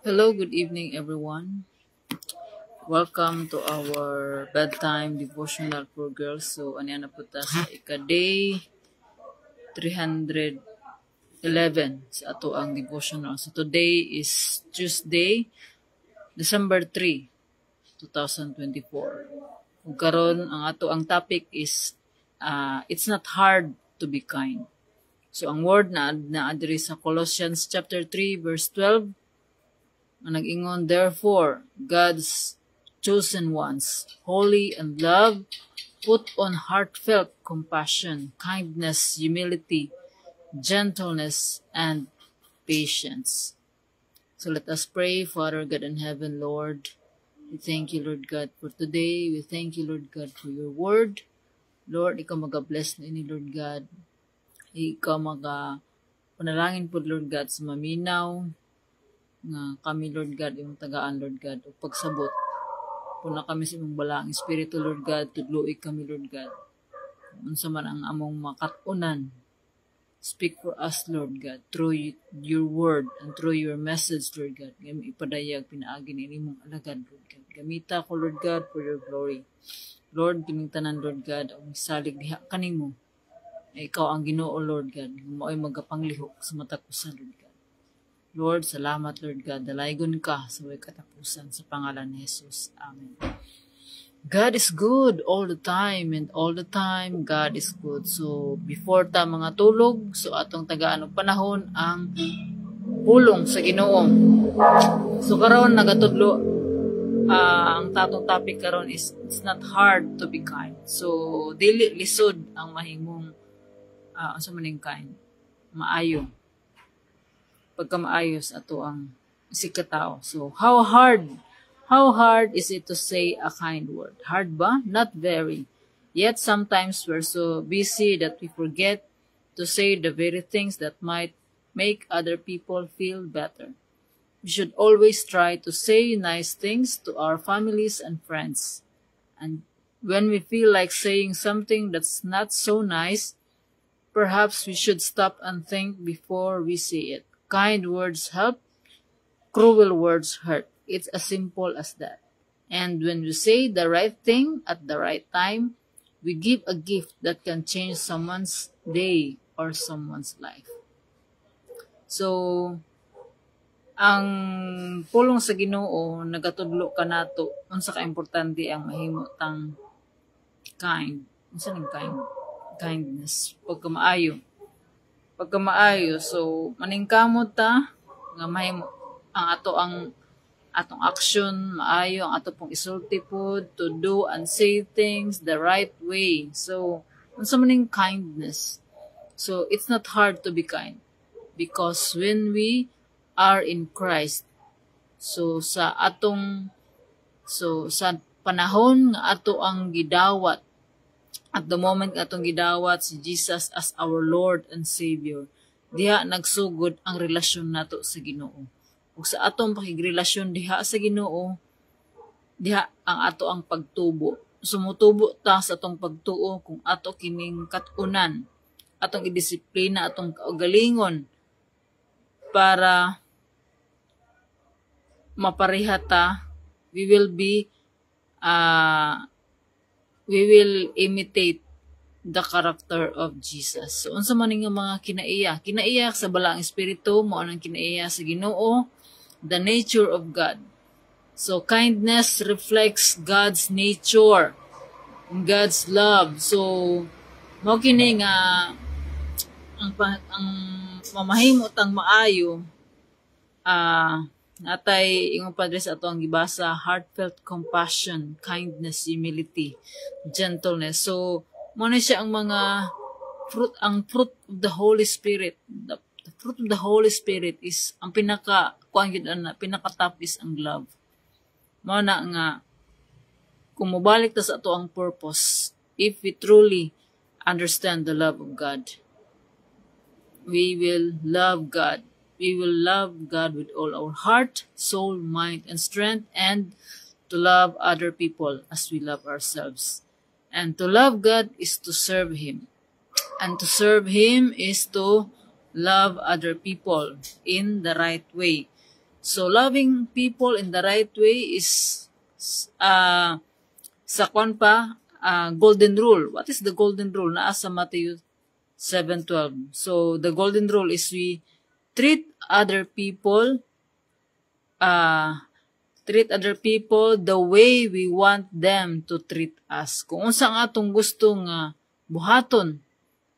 Hello, good evening, everyone. Welcome to our bedtime devotional for girls. So, ano na po ta sa ika-day 311 sa ato ang devotional. So, today is Tuesday, December 3, 2024. Kung karon ang ato ang topic is it's not hard to be kind. So, ang word na adiri sa Colossians chapter 3 verse 12, ang nag-ingon, therefore, God's chosen ones, holy and love, put on heartfelt compassion, kindness, humility, gentleness, and patience. So let us pray. Father God in heaven, Lord, we thank you, Lord God, for today. We thank you, Lord God, for your word. Lord, ikaw mag-bless na ini, Lord God. Ikaw panalangin po, Lord God, sa maminaw, nga kami, Lord God, imong tagaan, Lord God, o pagsabot. Puna kami sa imong balaang Espiritu, Lord God, tudloy kami, Lord God. Unsa man ang among makatunan. Speak for us, Lord God, through your word and through your message, Lord God. Gami ipadayag, pinaagi ni imong alagad, Lord God. Gamita ko, Lord God, for your glory. Lord, kaming tanan, Lord God, ang salig diha kanimo. Ikaw ang Ginoo, Lord God. Mao'y magapanglihok sa matapusan, Lord God. Lord, salamat, Lord God. Dalaygon ka sa way katapusan sa pangalan ni Jesus. Amen. God is good all the time, and all the time, God is good. So, before ta mga tulog, so atong tagaan og panahon ang pulong sa Ginoo. So, karon nagatudlo, ang tatong topic karon is, it's not hard to be kind. So, dili lisod ang mahimong, asa maning kind, maayo. Pagkamaayos ato ang sikatao. So, how hard is it to say a kind word? Hard ba? Not very. Yet sometimes we're so busy that we forget to say the very things that might make other people feel better. We should always try to say nice things to our families and friends. And when we feel like saying something that's not so nice, perhaps we should stop and think before we say it. Kind words help, cruel words hurt. It's as simple as that. And when we say the right thing at the right time, we give a gift that can change someone's day or someone's life. So, ang pulong sa Ginoo nagatudlo kanato unsa ka importante ang mahimutang kind. Unsa ning kindness, pagkamaayo. So maningkamot ta nga mahimo ang atong action maayo, ang ato pong isulti pod to do and say things the right way. So unsa maning kindness? So it's not hard to be kind because when we are in Christ, so sa panahon nga ato ang gidawat, at the moment atong gidawat si Jesus as our Lord and Savior, diha nagsugod ang relasyon nato sa Ginoo. Ug sa atong pakigrelasyon diha sa Ginoo, diha ang ato ang pagtubo. Sumutubo ta sa atong pagtuo kung ato kining kat-unan, atong idisiplina, atong kaugalingon para mapareha ta. We will imitate the character of Jesus. So, unsa man nga mga kinaiya sa balaang espiritu, mao nang kinaiya sa Ginoo, the nature of God. So, kindness reflects God's nature, God's love. So, mao kini nga ang mamahimot ang maayo, natay ingong padre sa ato ang gibasa, heartfelt compassion, kindness, humility, gentleness. So, muna siya ang mga fruit of the Holy Spirit. The fruit of the Holy Spirit is ang pinaka-top is ang love. Muna nga, kung mabalik ta sa ato ang purpose, if we truly understand the love of God, we will love God. We will love God with all our heart, soul, mind, and strength, and to love other people as we love ourselves. And to love God is to serve Him. And to serve Him is to love other people in the right way. So, loving people in the right way is sa kwan pa, golden rule. What is the golden rule? Naa sa Matthew 7:12. So, the golden rule is we treat other people the way we want them to treat us. Kung unsa nga atong gusto nga buhaton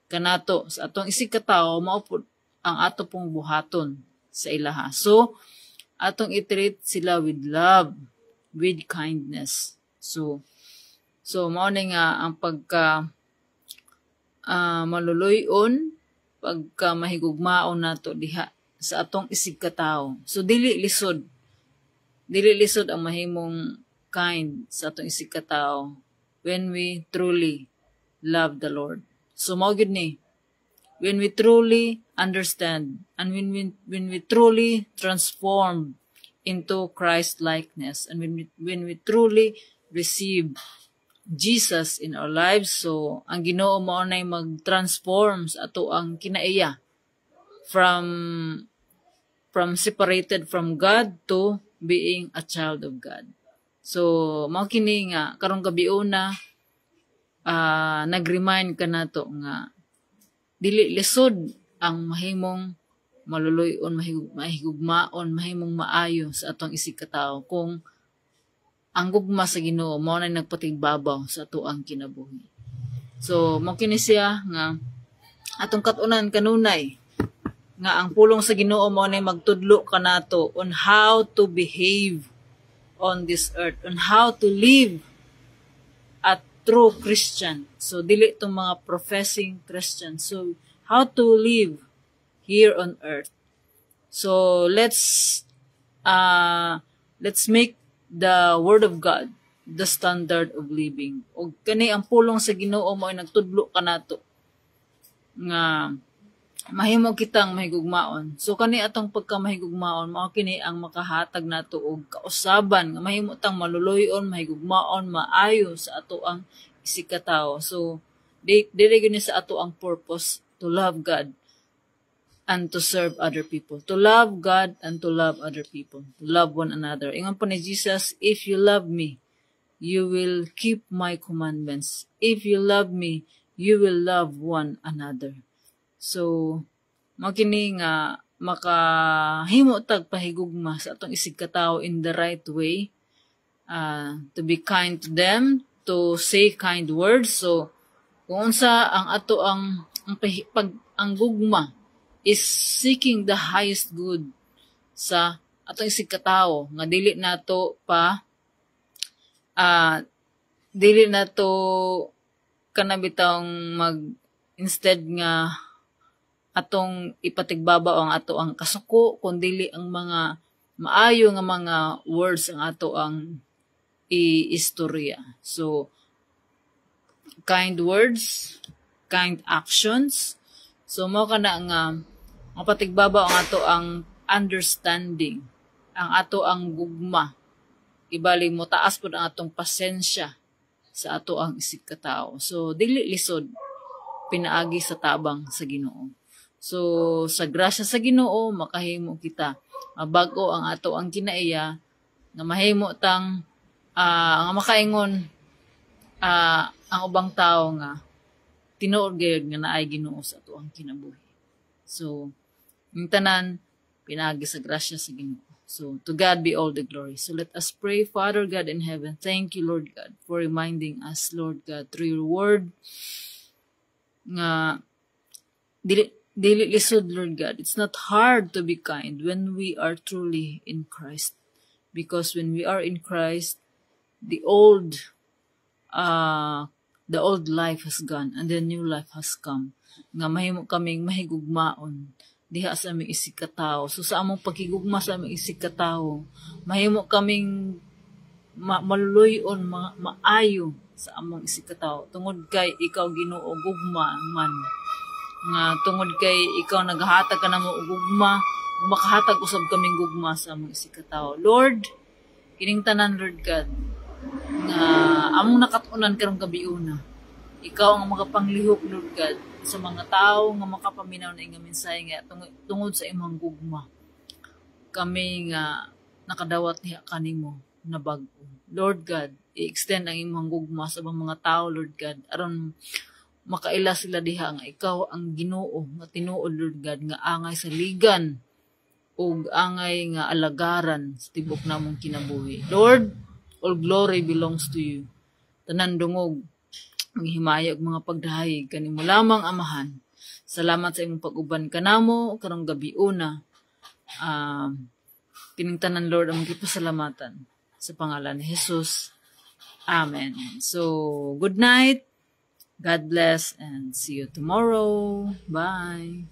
kanato sa atong isig katao, maupod ang ato pong buhaton sa ilaha. So, atong i-treat sila with love, with kindness. So mao ni nga ang pagka maluluyon, pagka mahigugmaon nato diha sa atong isig katao. So, dili lisod ang mahimong kind sa atong isig katao when we truly love the Lord. So, mao gid ni, when we truly understand and when we truly transform into Christ likeness, and when we truly receive Jesus in our lives, so ang Ginoo mao nay mag-transform sa ato ang kinaiya from separated from God to being a child of God. So, mao kini nga karong gabiuna nag-remind ka nato nga dili lisod ang mahimong maluluyon, mahigugmaon, mahimong maayo sa atong isig katao kung ang gugma sa Ginoo mao na nagpatigbabaw sa ato ang kinabuhi. So, mao kini siya nga atong kat-unan kanunay nga ang pulong sa Ginoo mao na magtudlo kanato on how to behave on this earth, on how to live a true Christian. So, dili itong mga professing Christians. So, how to live here on earth. So, let's make the Word of God the standard of living. O kani ang pulong sa Ginoo mao nagtudlo kanato nga mahimo kitang mahigugmaon. So, kani atong pagkamahigugmaon mao kini ang makahatag nato og kausaban nga mahimo tang maluluyon, mahigugmaon, maayo sa ato ang isig katao. So, dili gani sa ato ang purpose to love God and to serve other people. To love God and to love other people. To love one another. Ingon po ni Jesus, if you love me, you will keep my commandments. If you love me, you will love one another. So, makini nga makahimo tag pahigugma sa atong isig katao in the right way. To be kind to them, to say kind words. So, kung unsa ang ato ang gugma is seeking the highest good sa atong isig katao nga dili nato kanabitang instead nga atong ipatigbabaw ang ato ang kasuko, kundi ang mga maayo nga mga words ang ato ang istorya. So, kind words, kind actions. So, mao kana nga mapatigbabaw ang ato ang understanding, ang ato ang gugma. Ibali mo taas pud ang atong pasensya sa ato ang isig katao. So, dili lisod pinaagi sa tabang sa Ginoo. So, sa grasya sa Ginoo makahimo kita mabago ang ato ang kinaiya nga mahimo tang nga makaingon ang ubang tao nga tinuod gayud nga naay Ginoo sa ato ang kinabuhi. So, yung tanan pinaagi sa grasya sa Ginoo. So, to God be all the glory. So, let us pray. Father God in heaven, thank you, Lord God, for reminding us, Lord God, through your word, nga dili lisod, Lord God. It's not hard to be kind when we are truly in Christ. Because when we are in Christ, the old life has gone and the new life has come. Nga mahimo kaming mahigugmaon diha sa aming isig katao. So sa among pagigugma sa aming isig katao, mahimo kaming maluluyon, maayo sa among isig katao. Tungod kay ikaw Ginoo gugma man. Nga tungod kay ikaw naghatag ka namo og gugma, makahatag usab kaming gugma sa among isig katao. Lord, kining tanan, Lord God, nga among nakatunan karong gabiuna. Ikaw ang makapanglihok, Lord God. sa mga tao nga makapaminaw na nga mensahe nga tungod sa imong gugma. Kami nga nakadawat niya kanimo na bag-o. Lord God, i-extend ang imong gugma sa mga tao, Lord God, aron makaila sila diha nga ikaw ang Ginoo nga tinuod, Lord God, nga angay sa ligan ug angay nga alagaran sa tibok namong kinabuhi. Lord, all glory belongs to you. Tanan dungog manghimaya og mga pagdahig kanimo lamang, Amahan. Salamat sa imong pag-uban kanamo karong gabi una. Kining tanan, Lord, ang gipasalamatan sa pangalan ni Jesus. Amen. So, good night. God bless and see you tomorrow. Bye.